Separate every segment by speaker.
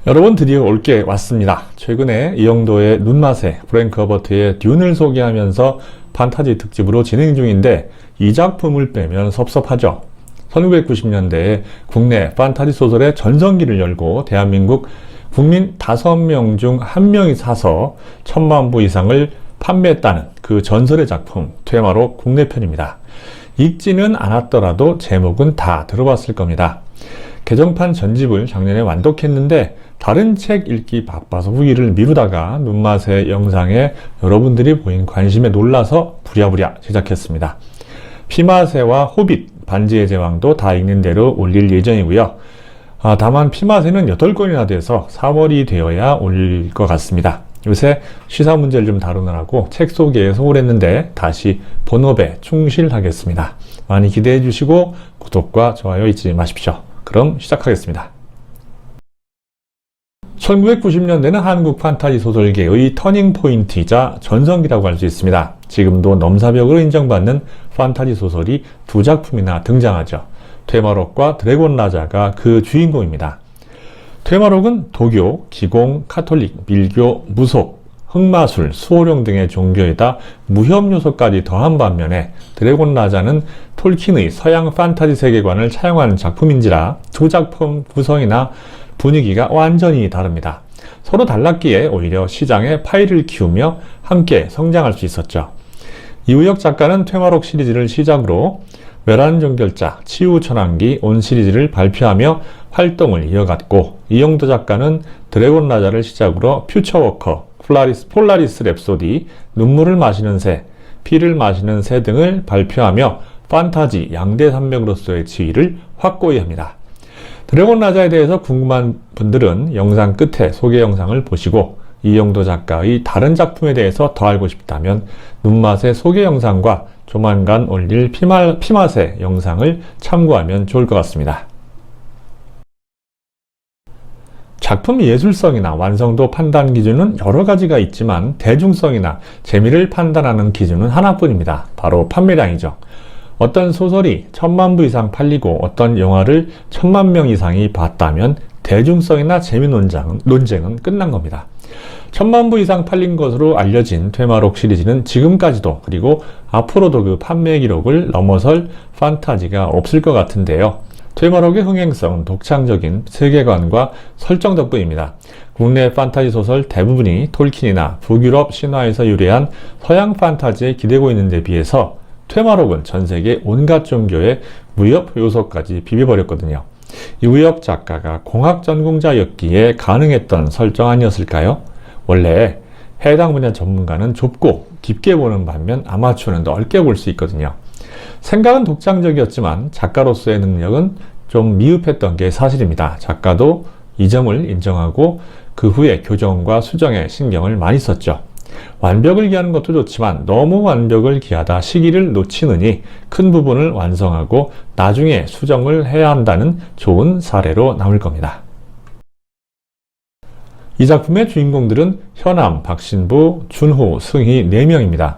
Speaker 1: 여러분, 드디어 올게 왔습니다. 최근에 이영도의 눈맛에 프랭크 허버트의 듄을 소개하면서 판타지 특집으로 진행 중인데 이 작품을 빼면 섭섭하죠. 1990년대에 국내 판타지 소설의 전성기를 열고 대한민국 국민 5명 중 1명이 사서 1000만 부 이상을 판매했다는 그 전설의 작품 퇴마록 국내편입니다. 읽지는 않았더라도 제목은 다 들어봤을 겁니다. 개정판 전집을 작년에 완독했는데 다른 책 읽기 바빠서 후기를 미루다가 눈맛의 영상에 여러분들이 보인 관심에 놀라서 부랴부랴 제작했습니다. 피마새와 호빗, 반지의 제왕도 다 읽는 대로 올릴 예정이고요. 다만 피마새는 8권이나 돼서 3월이 되어야 올릴 것 같습니다. 요새 시사 문제를 좀 다루느라고 책 소개에 소홀했는데 다시 본업에 충실하겠습니다. 많이 기대해 주시고 구독과 좋아요 잊지 마십시오. 그럼 시작하겠습니다. 1990년대는 한국 판타지 소설계의 터닝 포인트이자 전성기라고 할 수 있습니다. 지금도 넘사벽으로 인정받는 판타지 소설이 2작품이나 등장하죠. 퇴마록과 드래곤 라자가 그 주인공입니다. 퇴마록은 도교, 기공, 카톨릭, 밀교, 무속, 흑마술, 수호령 등의 종교에다 무협 요소까지 더한 반면에 드래곤 라자는 톨킨의 서양 판타지 세계관을 차용한 작품인지라 두 작품 구성이나 분위기가 완전히 다릅니다. 서로 달랐기에 오히려 시장에 파일을 키우며 함께 성장할 수 있었죠. 이우혁 작가는 퇴마록 시리즈를 시작으로 멸안종결자, 치유천왕기, 온 시리즈를 발표하며 활동을 이어갔고 이영도 작가는 드래곤 라자를 시작으로 퓨처워커, 폴라리스 랩소디, 눈물을 마시는 새, 피를 마시는 새 등을 발표하며 판타지 양대 산맥으로서의 지위를 확고히 합니다. 드래곤 라자에 대해서 궁금한 분들은 영상 끝에 소개 영상을 보시고 이영도 작가의 다른 작품에 대해서 더 알고 싶다면 눈맛의 소개 영상과 조만간 올릴 피맛의 영상을 참고하면 좋을 것 같습니다. 작품 예술성이나 완성도 판단 기준은 여러 가지가 있지만 대중성이나 재미를 판단하는 기준은 하나뿐입니다. 바로 판매량이죠. 어떤 소설이 1000만 부 이상 팔리고 어떤 영화를 1000만 명 이상이 봤다면 대중성이나 재미 논쟁은 끝난 겁니다. 1000만 부 이상 팔린 것으로 알려진 퇴마록 시리즈는 지금까지도 그리고 앞으로도 그 판매 기록을 넘어설 판타지가 없을 것 같은데요. 퇴마록의 흥행성은 독창적인 세계관과 설정 덕분입니다. 국내 판타지 소설 대부분이 톨킨이나 북유럽 신화에서 유래한 서양 판타지에 기대고 있는 데 비해서 퇴마록은 전세계 온갖 종교의 무협 요소까지 비벼버렸거든요. 이우혁 작가가 공학 전공자였기에 가능했던 설정 아니었을까요? 원래 해당 분야 전문가는 좁고 깊게 보는 반면 아마추어는 넓게 볼 수 있거든요. 생각은 독창적이었지만 작가로서의 능력은 좀 미흡했던 게 사실입니다. 작가도 이 점을 인정하고 그 후에 교정과 수정에 신경을 많이 썼죠. 완벽을 기하는 것도 좋지만 너무 완벽을 기하다 시기를 놓치느니 큰 부분을 완성하고 나중에 수정을 해야 한다는 좋은 사례로 남을 겁니다. 이 작품의 주인공들은 현암, 박신부, 준호, 승희 4명입니다.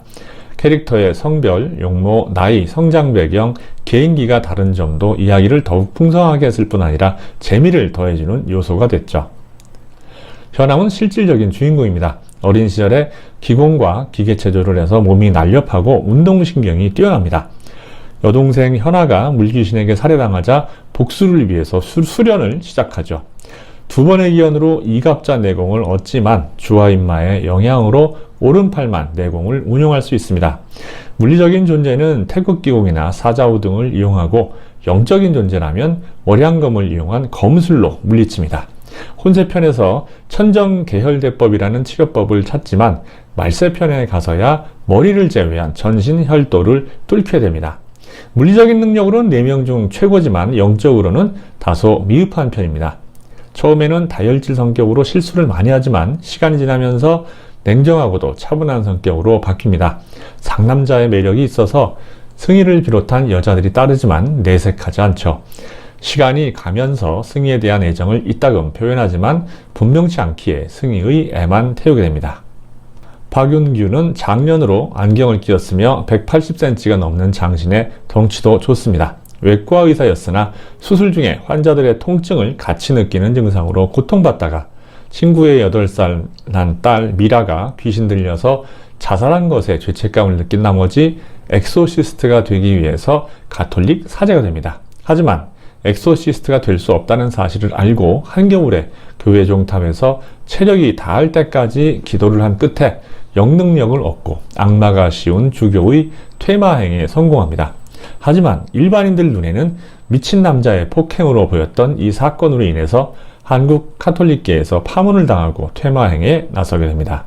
Speaker 1: 캐릭터의 성별, 용모, 나이, 성장 배경, 개인기가 다른 점도 이야기를 더욱 풍성하게 했을 뿐 아니라 재미를 더해주는 요소가 됐죠. 현암은 실질적인 주인공입니다. 어린 시절에 기공과 기계체조를 해서 몸이 날렵하고 운동신경이 뛰어납니다. 여동생 현아가 물귀신에게 살해당하자 복수를 위해서 수련을 시작하죠. 2번의 기원으로 이갑자 내공을 얻지만 주화인마의 영향으로 오른팔만 내공을 운용할 수 있습니다. 물리적인 존재는 태극기공이나 사자우 등을 이용하고 영적인 존재라면 월양검을 이용한 검술로 물리칩니다. 혼세편에서 천정계혈대법이라는 치료법을 찾지만 말세편에 가서야 머리를 제외한 전신 혈도를 뚫게 됩니다. 물리적인 능력으로는 4명 중 최고지만 영적으로는 다소 미흡한 편입니다. 처음에는 다혈질 성격으로 실수를 많이 하지만 시간이 지나면서 냉정하고도 차분한 성격으로 바뀝니다. 상남자의 매력이 있어서 승희를 비롯한 여자들이 따르지만 내색하지 않죠. 시간이 가면서 승희에 대한 애정을 이따금 표현하지만 분명치 않기에 승희의 애만 태우게 됩니다. 박윤규는 장년으로 안경을 끼었으며 180cm가 넘는 장신에 덩치도 좋습니다. 외과 의사였으나 수술 중에 환자들의 통증을 같이 느끼는 증상으로 고통받다가 친구의 8살 난 딸 미라가 귀신 들려서 자살한 것에 죄책감을 느낀 나머지 엑소시스트가 되기 위해서 가톨릭 사제가 됩니다. 하지만 엑소시스트가 될 수 없다는 사실을 알고 한겨울에 교회 종탑에서 체력이 닿을 때까지 기도를 한 끝에 영능력을 얻고 악마가 씌운 주교의 퇴마행에 성공합니다. 하지만 일반인들 눈에는 미친 남자의 폭행으로 보였던 이 사건으로 인해서 한국 카톨릭계에서 파문을 당하고 퇴마행에 나서게 됩니다.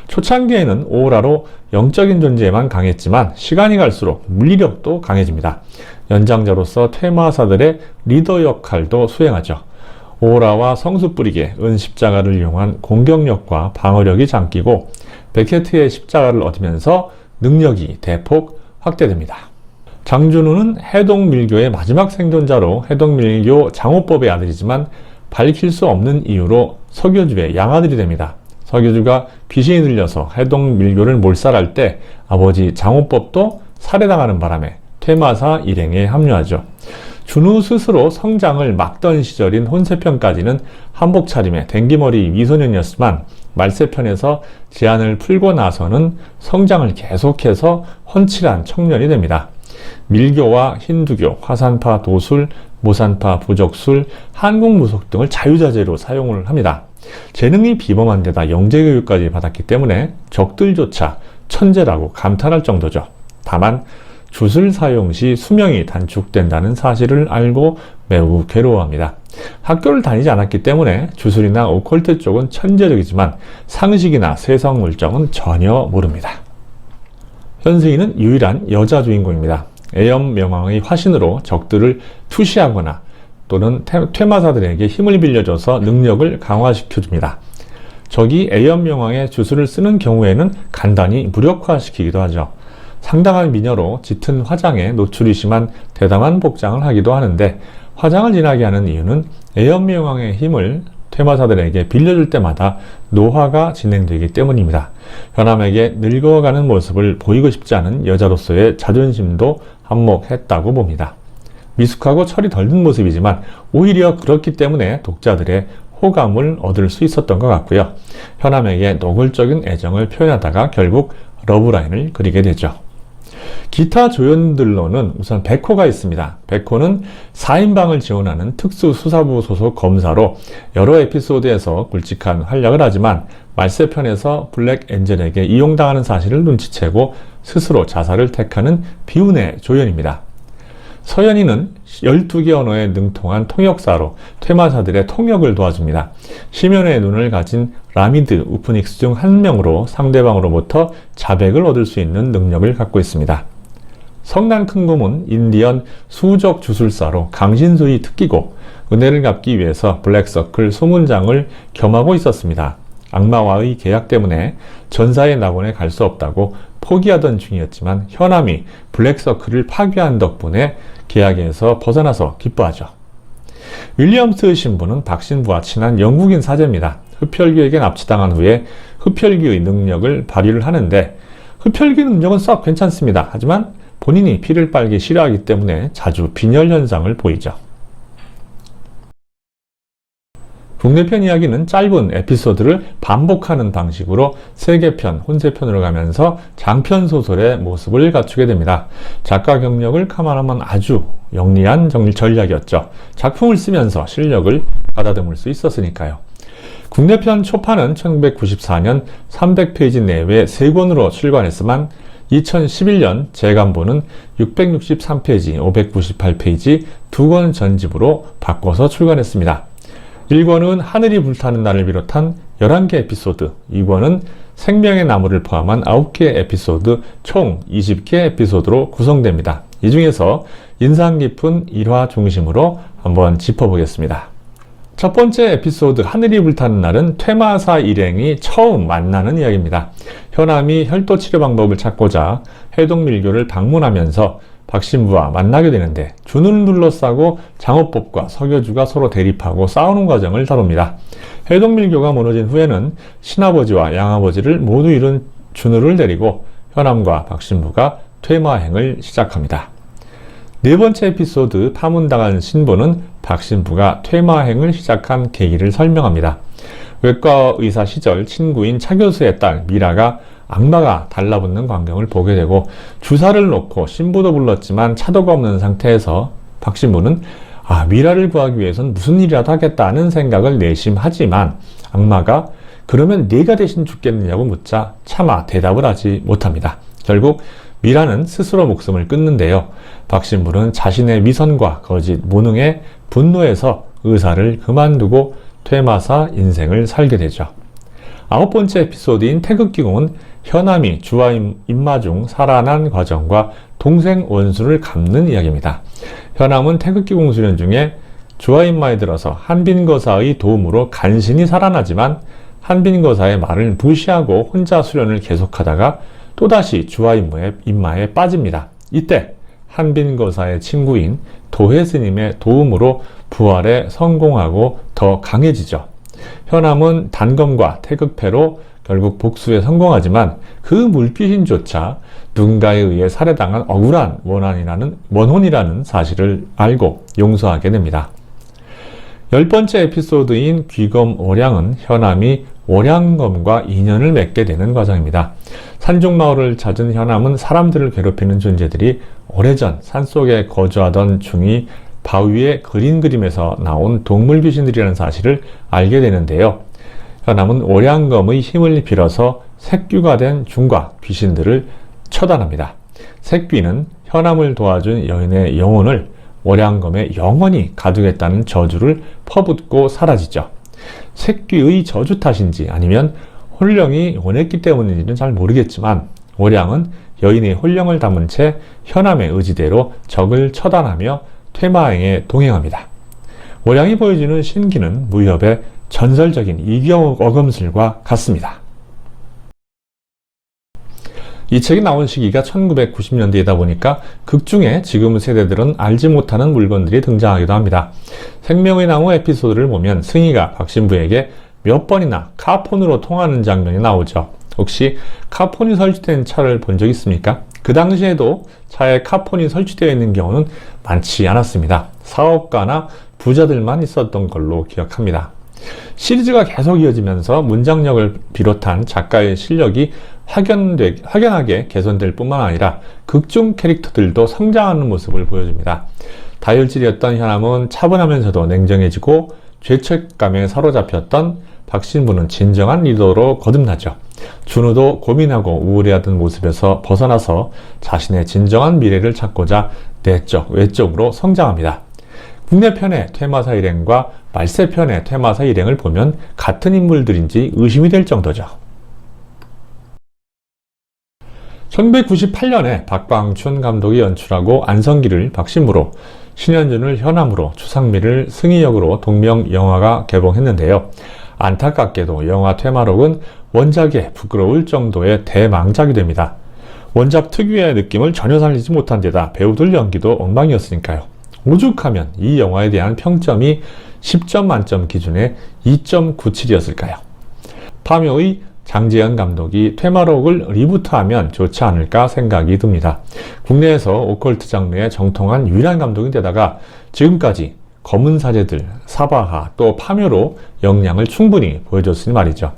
Speaker 1: 초창기에는 오라로 영적인 존재에만 강했지만 시간이 갈수록 물리력도 강해집니다. 연장자로서 퇴마사들의 리더 역할도 수행하죠. 오라와 성수 뿌리게 은십자가를 이용한 공격력과 방어력이 잠기고 베케트의 십자가를 얻으면서 능력이 대폭 확대됩니다. 장준우는 해동밀교의 마지막 생존자로 해동밀교 장호법의 아들이지만 밝힐 수 없는 이유로 서교주의 양아들이 됩니다. 서교주가 귀신이 들려서 해동밀교를 몰살할 때 아버지 장호법도 살해당하는 바람에 퇴마사 일행에 합류하죠. 준우 스스로 성장을 막던 시절인 혼세편까지는 한복 차림의 댕기머리 미소년이었지만 말세편에서 제한을 풀고 나서는 성장을 계속해서 훤칠한 청년이 됩니다. 밀교와 힌두교, 화산파 도술, 모산파 부적술, 한국무속 등을 자유자재로 사용을 합니다. 재능이 비범한 데다 영재교육까지 받았기 때문에 적들조차 천재라고 감탄할 정도죠. 다만 주술 사용 시 수명이 단축된다는 사실을 알고 매우 괴로워합니다. 학교를 다니지 않았기 때문에 주술이나 오컬트 쪽은 천재적이지만 상식이나 세상 물정은 전혀 모릅니다. 현승이는 유일한 여자 주인공입니다. 애염명왕의 화신으로 적들을 투시하거나 또는 퇴마사들에게 힘을 빌려줘서 능력을 강화시켜줍니다. 적이 애염명왕의 주술을 쓰는 경우에는 간단히 무력화시키기도 하죠. 상당한 미녀로 짙은 화장에 노출이 심한 대담한 복장을 하기도 하는데 화장을 진하게 하는 이유는 애염명왕의 힘을 퇴마사들에게 빌려줄 때마다 노화가 진행되기 때문입니다. 현암에게 늙어가는 모습을 보이고 싶지 않은 여자로서의 자존심도 한몫했다고 봅니다. 미숙하고 철이 덜 든 모습이지만 오히려 그렇기 때문에 독자들의 호감을 얻을 수 있었던 것 같고요. 현암에게 노골적인 애정을 표현하다가 결국 러브라인을 그리게 되죠. 기타 조연들로는 우선 백호가 있습니다. 백호는 4인방을 지원하는 특수수사부 소속 검사로 여러 에피소드에서 굵직한 활약을 하지만 말세편에서 블랙 엔젤에게 이용당하는 사실을 눈치채고 스스로 자살을 택하는 비운의 조연입니다. 서연이는 12개 언어에 능통한 통역사로 퇴마사들의 통역을 도와줍니다. 심연의 눈을 가진 라미드 우프닉스 중 한 명으로 상대방으로부터 자백을 얻을 수 있는 능력을 갖고 있습니다. 성난 큰곰은 인디언 수적 주술사로 강신수의 특기고 은혜를 갚기 위해서 블랙서클 소문장을 겸하고 있었습니다. 악마와의 계약 때문에 전사의 낙원에 갈 수 없다고 포기하던 중이었지만 현암이 블랙서클을 파괴한 덕분에 계약에서 벗어나서 기뻐하죠. 윌리엄스 신부는 박신부와 친한 영국인 사제입니다. 흡혈귀에게 납치당한 후에 흡혈귀의 능력을 발휘를 하는데 흡혈귀 능력은 썩 괜찮습니다. 하지만 본인이 피를 빨기 싫어하기 때문에 자주 빈혈 현상을 보이죠. 국내편 이야기는 짧은 에피소드를 반복하는 방식으로 세계편, 혼세편으로 가면서 장편 소설의 모습을 갖추게 됩니다. 작가 경력을 감안하면 아주 영리한 전략이었죠. 작품을 쓰면서 실력을 가다듬을 수 있었으니까요. 국내편 초판은 1994년 300페이지 내외 3권으로 출간했지만 2011년 재간본은 663페이지, 598페이지 2권 전집으로 바꿔서 출간했습니다. 1권은 하늘이 불타는 날을 비롯한 11개 에피소드, 2권은 생명의 나무를 포함한 9개 에피소드, 총 20개 에피소드로 구성됩니다. 이 중에서 인상 깊은 1화 중심으로 한번 짚어보겠습니다. 첫 번째 에피소드 하늘이 불타는 날은 퇴마사 일행이 처음 만나는 이야기입니다. 현암이 혈도 치료 방법을 찾고자 해동밀교를 방문하면서 박신부와 만나게 되는데 준우를 둘러싸고 장호법과 서교주가 서로 대립하고 싸우는 과정을 다룹니다. 해동밀교가 무너진 후에는 신아버지와 양아버지를 모두 잃은 준우를 데리고 현암과 박신부가 퇴마행을 시작합니다. 네 번째 에피소드 파문당한 신부는 박신부가 퇴마행을 시작한 계기를 설명합니다. 외과 의사 시절 친구인 차 교수의 딸 미라가 악마가 달라붙는 광경을 보게 되고 주사를 놓고 신부도 불렀지만 차도가 없는 상태에서 박 신부는 미라를 구하기 위해선 무슨 일이라도 하겠다는 생각을 내심하지만 악마가 그러면 네가 대신 죽겠느냐고 묻자 차마 대답을 하지 못합니다. 결국 미라는 스스로 목숨을 끊는데요. 박 신부는 자신의 미선과 거짓, 무능에 분노해서 의사를 그만두고 퇴마사 인생을 살게 되죠. 9번째 에피소드인 태극기공은 현암이 주와 임마 중 살아난 과정과 동생 원수를 갚는 이야기입니다. 현암은 태극기공 수련 중에 주와 임마에 들어서 한빈거사의 도움으로 간신히 살아나지만 한빈거사의 말을 무시하고 혼자 수련을 계속하다가 또다시 주와 임마에 빠집니다. 이때 한빈거사의 친구인 도혜스님의 도움으로 부활에 성공하고 더 강해지죠. 현암은 단검과 태극패로 결국 복수에 성공하지만 그 물귀신조차 누군가에 의해 살해당한 억울한 원혼이라는 사실을 알고 용서하게 됩니다. 10번째 에피소드인 귀검 오량은 현암이 오량검과 인연을 맺게 되는 과정입니다. 산중마을을 찾은 현암은 사람들을 괴롭히는 존재들이 오래전 산속에 거주하던 중이 바위에 그린 그림에서 나온 동물 귀신들이라는 사실을 알게 되는데요. 현암은 오량검의 힘을 빌어서 색귀가 된 중과 귀신들을 처단합니다. 색귀는 현암을 도와준 여인의 영혼을 오량검에 영원히 가두겠다는 저주를 퍼붓고 사라지죠. 색귀의 저주 탓인지 아니면 혼령이 원했기 때문인지는 잘 모르겠지만 오량은 여인의 혼령을 담은 채 현암의 의지대로 적을 처단하며 퇴마행에 동행합니다. 오량이 보여주는 신기는 무협의 전설적인 이경어검술과 같습니다. 이 책이 나온 시기가 1990년대이다 보니까 극중에 지금 세대들은 알지 못하는 물건들이 등장하기도 합니다. 생명의 나무 에피소드를 보면 승희가 박신부에게 몇 번이나 카폰으로 통하는 장면이 나오죠. 혹시 카폰이 설치된 차를 본 적 있습니까? 그 당시에도 차에 카폰이 설치되어 있는 경우는 많지 않았습니다. 사업가나 부자들만 있었던 걸로 기억합니다. 시리즈가 계속 이어지면서 문장력을 비롯한 작가의 실력이 확연하게 개선될 뿐만 아니라 극중 캐릭터들도 성장하는 모습을 보여줍니다. 다혈질이었던 현암은 차분하면서도 냉정해지고 죄책감에 사로잡혔던 박신부는 진정한 리더로 거듭나죠. 준우도 고민하고 우울해하던 모습에서 벗어나서 자신의 진정한 미래를 찾고자 내적, 외적으로 성장합니다. 국내편의 퇴마사 일행과 말세편의 퇴마사 일행을 보면 같은 인물들인지 의심이 될 정도죠. 1998년에 박광춘 감독이 연출하고 안성기를 박신부로, 신현준을 현암으로, 추상미를 승희 역으로 동명 영화가 개봉했는데요. 안타깝게도 영화 퇴마록은 원작에 부끄러울 정도의 대망작이 됩니다. 원작 특유의 느낌을 전혀 살리지 못한 데다 배우들 연기도 엉망이었으니까요. 오죽하면 이 영화에 대한 평점이 10점 만점 기준에 2.97이었을까요? 파묘의 장재현 감독이 퇴마록을 리부트하면 좋지 않을까 생각이 듭니다. 국내에서 오컬트 장르의 정통한 유일한 감독인데다가 지금까지 검은 사제들, 사바하, 또 파묘로 역량을 충분히 보여줬으니 말이죠.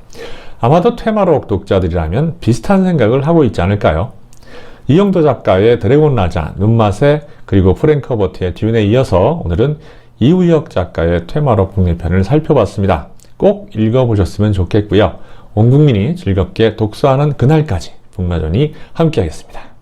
Speaker 1: 아마도 퇴마록 독자들이라면 비슷한 생각을 하고 있지 않을까요? 이영도 작가의 드래곤 라자, 눈맛에, 그리고 프랭크 허버트의 듄에 이어서 오늘은 이우혁 작가의 퇴마록 국내편을 살펴봤습니다. 꼭 읽어보셨으면 좋겠고요. 온 국민이 즐겁게 독서하는 그날까지 북마전이 함께하겠습니다.